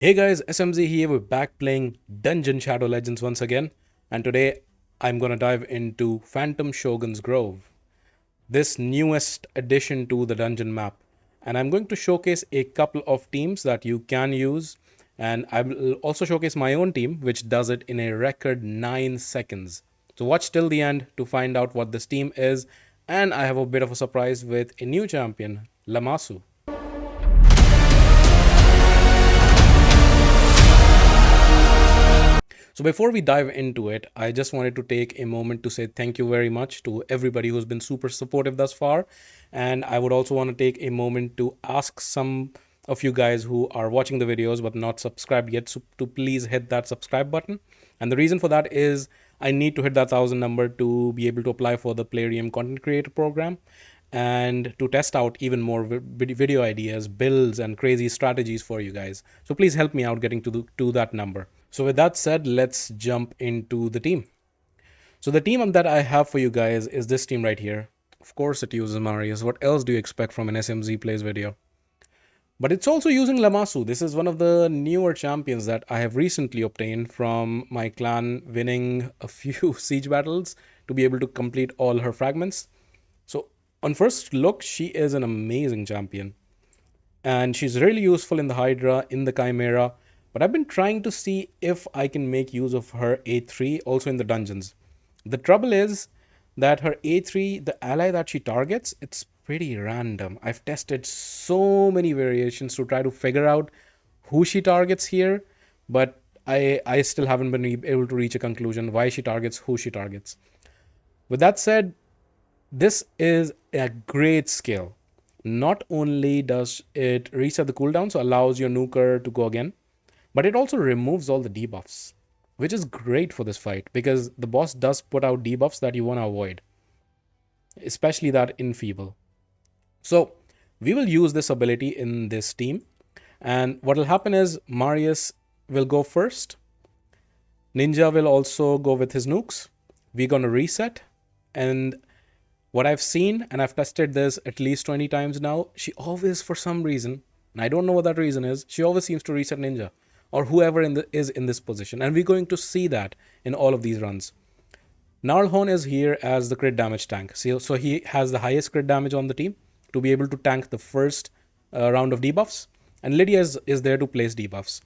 Hey guys, SMZ here. We're back playing Dungeon Shadow Legends once again, and today I'm gonna dive into Phantom Shogun's Grove, this newest addition to the dungeon map. And I'm going to showcase a couple of teams that you can use, and I will also showcase my own team, which does it in a record 9 seconds. So watch till the end to find out what this team is, and I have a bit of a surprise with a new champion, Lamasu. So before we dive into it, I just wanted to take a moment to say thank you very much to everybody who's been super supportive thus far. And I would also want to take a moment to ask some of you guys who are watching the videos but not subscribed yet to please hit that subscribe button. And the reason for that is I need to hit that 1,000 number to be able to apply for the Plarium Content Creator Program and to test out even more video ideas, builds, and crazy strategies for you guys. So please help me out getting to that number. So with that said, let's jump into the team. So the team that I have for you guys is this team right here. Of course it uses Marius. What else do you expect from an SMZ Plays video? But it's also using Lamasu. This is one of the newer champions that I have recently obtained from my clan winning a few siege battles to be able to complete all her fragments. So on first look, she is an amazing champion. And she's really useful in the Hydra, in the Chimera, but I've been trying to see if I can make use of her A3 also in the dungeons. The trouble is that her A3, the ally that she targets, it's pretty random. I've tested so many variations to try to figure out who she targets here, but I still haven't been able to reach a conclusion why she targets who she targets. With that said, this is a great skill. Not only does it reset the cooldown, so allows your nuker to go again, but it also removes all the debuffs, which is great for this fight because the boss does put out debuffs that you want to avoid, especially that enfeeble. So we will use this ability in this team, and what will happen is Marius will go first. Ninja will also go with his nukes. We're going to reset, and what I've seen, and I've tested this at least 20 times now, she always, for some reason, and I don't know what that reason is, she always seems to reset Ninja or whoever is in this position. And we're going to see that in all of these runs. Narlhorn is here as the crit damage tank. So he has the highest crit damage on the team to be able to tank the first round of debuffs. And Lydia is there to place debuffs.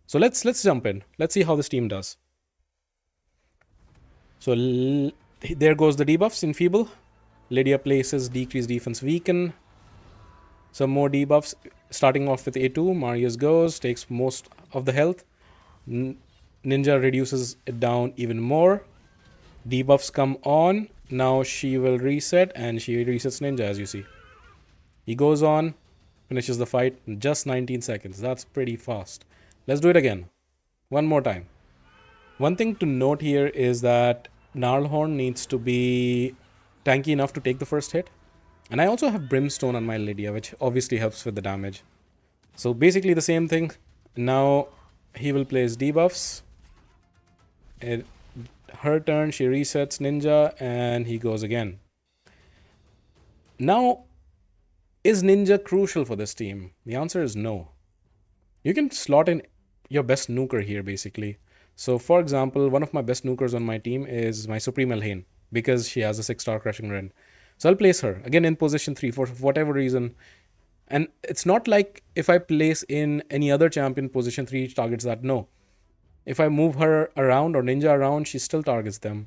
So let's jump in. Let's see how this team does. So there goes the debuffs in Feeble. Lydia places decrease defense weaken. Some more debuffs. Starting off with A2, Marius goes, takes most of the health. Ninja reduces it down even more. Debuffs come on. Now she will reset, and she resets Ninja, as you see. He goes on, finishes the fight in just 19 seconds. That's pretty fast. Let's do it again. One more time. One thing to note here is that Gnarlhorn needs to be tanky enough to take the first hit. And I also have Brimstone on my Lydia, which obviously helps with the damage. So basically the same thing. Now he will place debuffs. Her turn, she resets Ninja, and he goes again. Now, is Ninja crucial for this team? The answer is no. You can slot in your best nuker here, basically. So for example, one of my best nukers on my team is my Supreme Elhain, because she has a 6-star Crushing Rend. So I'll place her, again in position 3 for whatever reason. And it's not like if I place in any other champion position 3 targets that, no. If I move her around or Ninja around, she still targets them.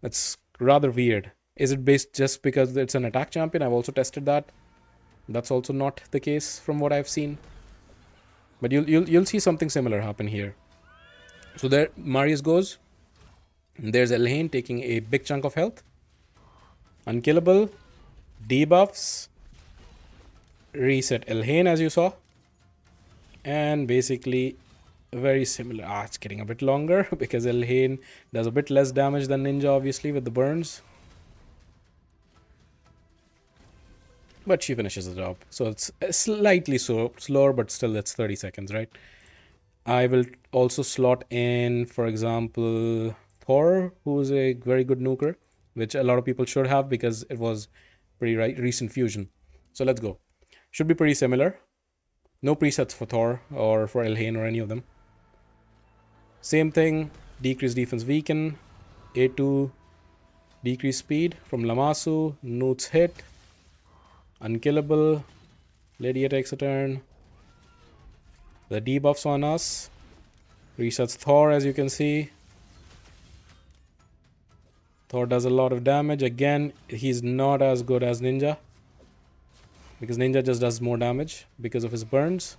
That's rather weird. Is it based just because it's an attack champion? I've also tested that. That's also not the case from what I've seen. But you'll see something similar happen here. So there Marius goes. There's Elhain taking a big chunk of health. Unkillable. Debuffs. Reset Elhain, as you saw. And basically very similar. It's getting a bit longer because Elhain does a bit less damage than Ninja, obviously, with the burns. But she finishes the job. So it's slightly slower, but still it's 30 seconds, right? I will also slot in, for example, Thor, who's a very good nuker, which a lot of people should have because it was pretty recent fusion. So let's go. Should be pretty similar. No presets for Thor or for Elhain or any of them. Same thing, decrease defense weaken, A2 decrease speed from Lamasu, Newt's hit, unkillable, Lydia takes a turn. The debuffs on us, resets Thor as you can see. Thor does a lot of damage. Again, he's not as good as Ninja, because Ninja just does more damage because of his burns.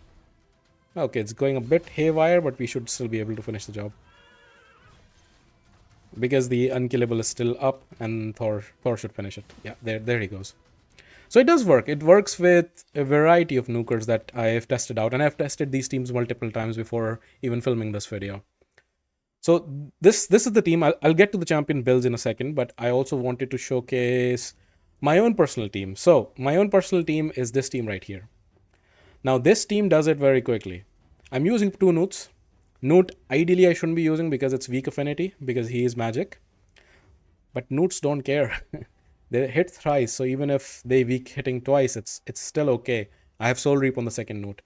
Okay, it's going a bit haywire, but we should still be able to finish the job. Because the unkillable is still up and Thor should finish it. Yeah, there he goes. So it does work. It works with a variety of nukers that I have tested out. And I've tested these teams multiple times before even filming this video. So this is the team. I'll get to the champion builds in a second, but I also wanted to showcase my own personal team. So my own personal team is this team right here. Now this team does it very quickly. I'm using 2 Newts. Newt, ideally I shouldn't be using because it's weak affinity, because he is magic. But Newts don't care. They hit thrice, so even if they weak hitting twice, it's still okay. I have Soul Reap on the second Newt.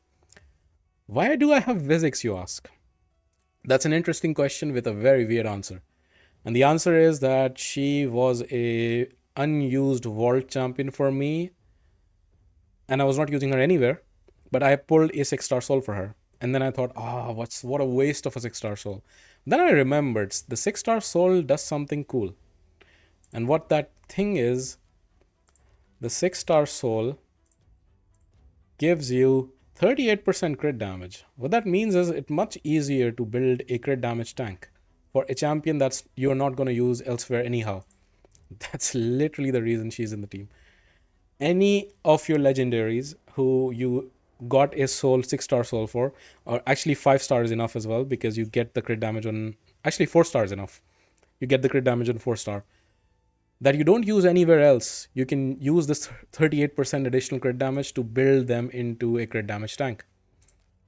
Why do I have Vizix, you ask? That's an interesting question with a very weird answer. And the answer is that she was a unused vault champion for me, and I was not using her anywhere, but I pulled a 6-star soul for her. And then I thought, what a waste of a 6-star soul. Then I remembered the 6-star soul does something cool. And what that thing is, the 6-star soul gives you 38% crit damage. What that means is it's much easier to build a crit damage tank for a champion that's you're not going to use elsewhere anyhow. That's literally the reason she's in the team. Any of your legendaries who you got a soul, 6-star soul for, or actually 5 stars enough as well, because you get the crit damage on, actually 4 stars enough. You get the crit damage on 4-star. That you don't use anywhere else. You can use this 38% additional crit damage to build them into a crit damage tank.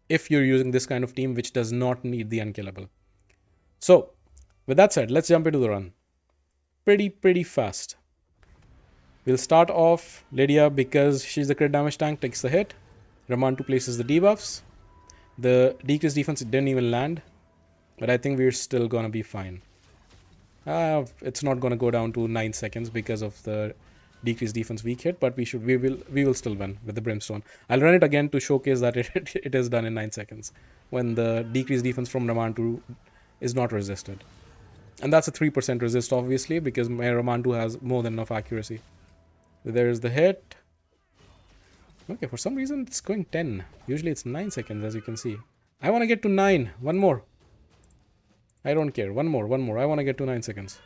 If you're using this kind of team which does not need the unkillable. So, with that said, let's jump into the run. Pretty fast. We'll start off Lydia because she's the crit damage tank, takes the hit. Ramantu places the debuffs. The decreased defense didn't even land, but I think we're still gonna be fine. It's not gonna go down to 9 seconds because of the decreased defense weak hit, but we will still win with the brimstone. I'll run it again to showcase that it is done in 9 seconds when the decreased defense from Ramantu is not resisted. And that's a 3% resist obviously, because my Ramantu has more than enough accuracy. There's the hit. Okay, for some reason it's going 10. Usually it's 9 seconds, as you can see. I want to get to 9. One more. I don't care. One more. I want to get to 9 seconds.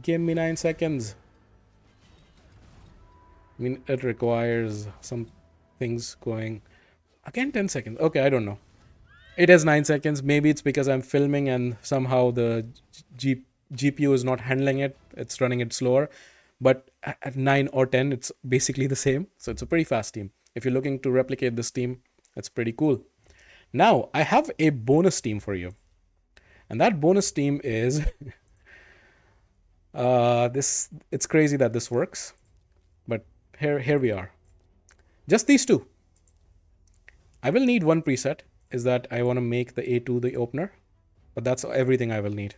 Give me 9 seconds. I mean, it requires some things going. Again, 10 seconds. Okay, I don't know. It has 9 seconds. Maybe it's because I'm filming and somehow the GPU is not handling it. It's running it slower. But at 9 or 10, it's basically the same. So it's a pretty fast team. If you're looking to replicate this team, it's pretty cool. Now, I have a bonus team for you. And that bonus team is... it's crazy that this works. But here we are. Just these two. I will need one preset. Is that I want to make the A2 the opener. But that's everything I will need.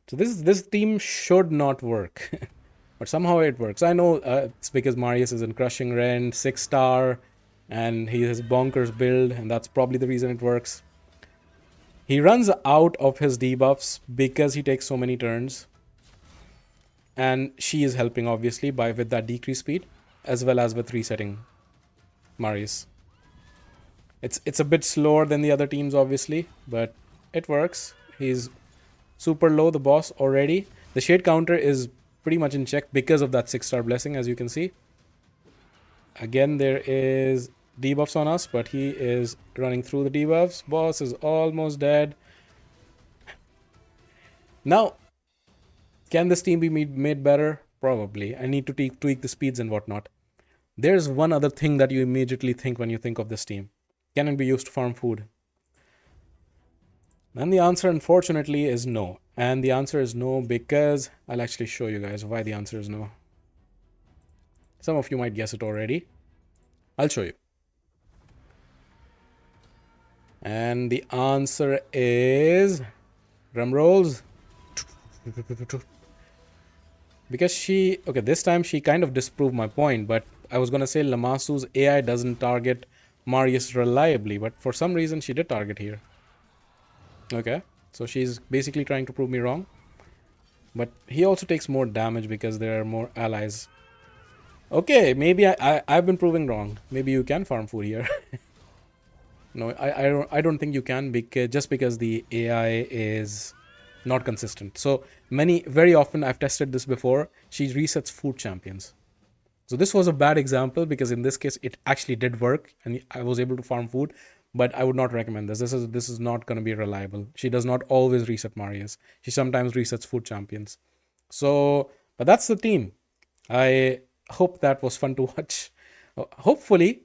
So this team should not work. But somehow it works. I know it's because Marius is in Crushing Rend, 6-star, and he has bonkers build, and that's probably the reason it works. He runs out of his debuffs because he takes so many turns. And she is helping, obviously, with that decreased speed, as well as with resetting Marius. It's a bit slower than the other teams, obviously, but it works. He's super low, the boss, already. The shade counter is pretty much in check because of that 6-star blessing, as you can see. Again, there is debuffs on us, but he is running through the debuffs. Boss is almost dead. Now, can this team be made better? Probably. I need to tweak the speeds and whatnot. There's one other thing that you immediately think when you think of this team. Can it be used to farm food? And the answer, unfortunately, is no. And the answer is no because I'll actually show you guys why the answer is no. Some of you might guess it already. I'll show you. And the answer is, drum rolls. Because okay, this time she kind of disproved my point, but I was going to say Lamasu's AI doesn't target Marius reliably, but for some reason she did target here. Okay, so she's basically trying to prove me wrong. But he also takes more damage because there are more allies. Okay, maybe I've been proving wrong. Maybe you can farm food here. No, I don't think you can, because the AI is not consistent. So very often I've tested this before. She resets food champions. So this was a bad example because in this case it actually did work and I was able to farm food, but I would not recommend this. This is not going to be reliable. She does not always reset Marius. She sometimes resets food champions. So, but that's the team. I hope that was fun to watch. Hopefully,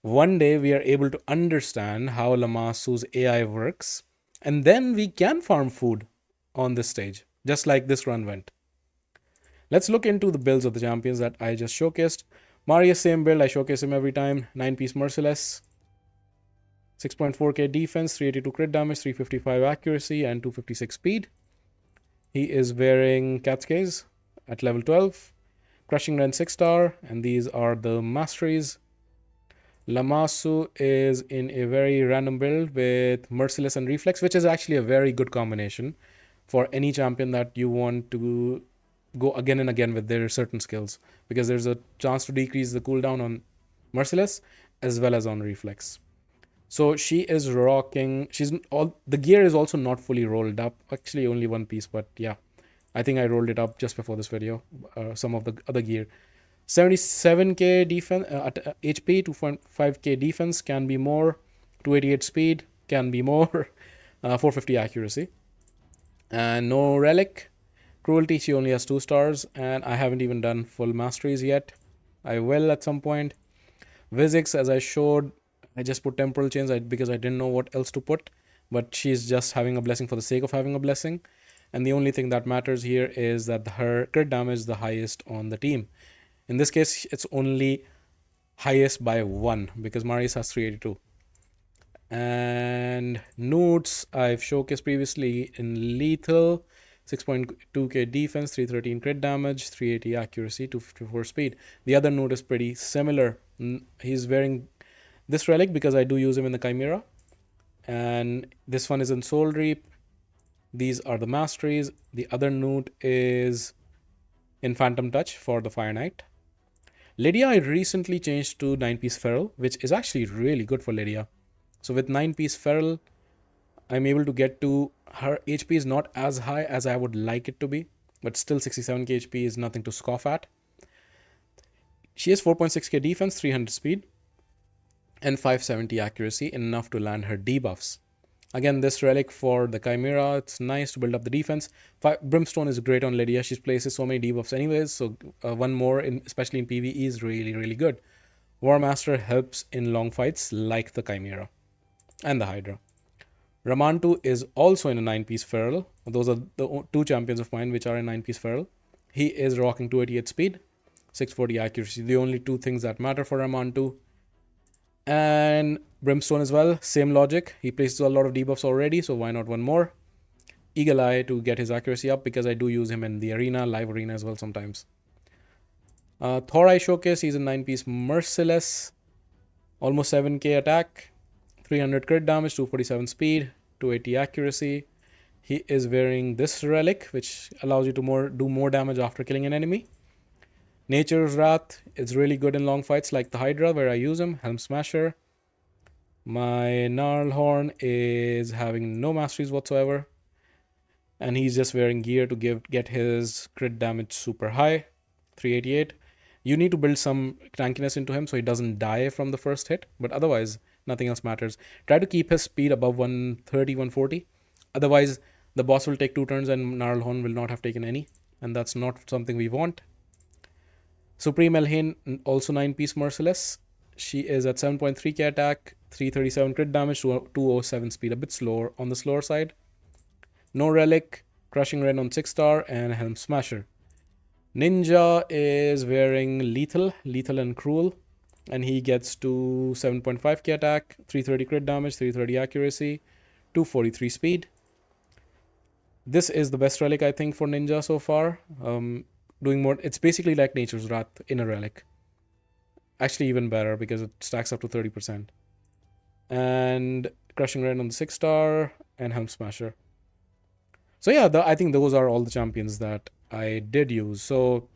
one day we are able to understand how Lamasu's AI works, and then we can farm food on this stage, just like this run went. Let's look into the builds of the champions that I just showcased. Marius, same build, I showcase him every time. 9-piece Merciless, 6.4k defense, 382 crit damage, 355 accuracy, and 256 speed. He is wearing Cat's Case at level 12. Crushing Ren 6-star, and these are the masteries. Lamasu is in a very random build with Merciless and Reflex, which is actually a very good combination for any champion that you want to go again and again with their certain skills, because there's a chance to decrease the cooldown on Merciless as well as on Reflex. So she is rocking, the gear is also not fully rolled up, actually only one piece, but yeah, I think I rolled it up just before this video, some of the other gear. 77k defense, HP, 2.5k defense, can be more, 288 speed, can be more, 450 accuracy. And no relic. Cruelty, she only has 2 stars, and I haven't even done full masteries yet. I will at some point. Physics, as I showed, I just put temporal chains because I didn't know what else to put, but she's just having a blessing for the sake of having a blessing. And the only thing that matters here is that her crit damage is the highest on the team. In this case, it's only highest by 1 because Marius has 382. And Newts, I've showcased previously in lethal, 6.2k defense, 313 crit damage, 380 accuracy, 254 speed. The other Newt is pretty similar. He's wearing this relic because I do use him in the Chimera. And this one is in Soul Reap. These are the masteries. The other Newt is in Phantom Touch for the Fire Knight. Lydia I recently changed to 9-piece Feral, which is actually really good for Lydia. So with 9-piece Feral, I'm able to get to, her HP is not as high as I would like it to be, but still 67k HP is nothing to scoff at. She has 4.6k defense, 300 speed, and 570 accuracy, enough to land her debuffs. Again, this relic for the Chimera, it's nice to build up the defense. Brimstone is great on Lydia. She places so many debuffs anyways, so one more, especially in PvE, is really, really good. War Master helps in long fights like the Chimera and the Hydra. Ramantu is also in a 9-piece Feral. Those are the 2 champions of mine which are in 9-piece Feral. He is rocking 288 speed, 640 accuracy. The only 2 things that matter for Ramantu. And Brimstone as well, same logic. He places a lot of debuffs already, so why not one more? Eagle Eye to get his accuracy up because I do use him in the arena, live arena as well sometimes. Thor I showcase, he's a 9-piece Merciless, almost 7k attack, 300 crit damage, 247 speed, 280 accuracy. He is wearing this relic, which allows you to do more damage after killing an enemy. Nature's Wrath is really good in long fights like the Hydra, where I use him. Helm Smasher. My Gnarlhorn is having no masteries whatsoever, and he's just wearing gear to get his crit damage super high, 388. You need to build some tankiness into him so he doesn't die from the first hit, but otherwise nothing else matters. Try to keep his speed above 130, 140. Otherwise, the boss will take 2 turns and Gnarlhorn will not have taken any, and that's not something we want. Supreme Elhain, also 9-piece Merciless. She is at 7.3k attack, 337 crit damage, 207 speed, a bit slower on the slower side. No Relic, Crushing Ren on 6-star, and Helm Smasher. Ninja is wearing Lethal and Cruel. and he gets to 7.5k attack, 330 crit damage, 330 accuracy, 243 speed. This is the best relic, I think, for ninja so far. Doing more, it's basically like Nature's Wrath in a relic. Actually, even better because it stacks up to 30%. And Crushing Red on the 6-star and Helm Smasher. So yeah, I think those are all the champions that I did use. So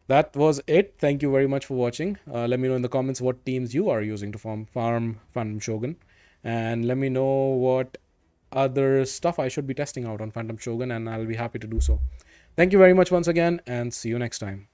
that was it. Thank you very much for watching. Let me know in the comments what teams you are using to farm Phantom Shogun. And let me know what other stuff I should be testing out on Phantom Shogun, and I'll be happy to do so. Thank you very much once again, and see you next time.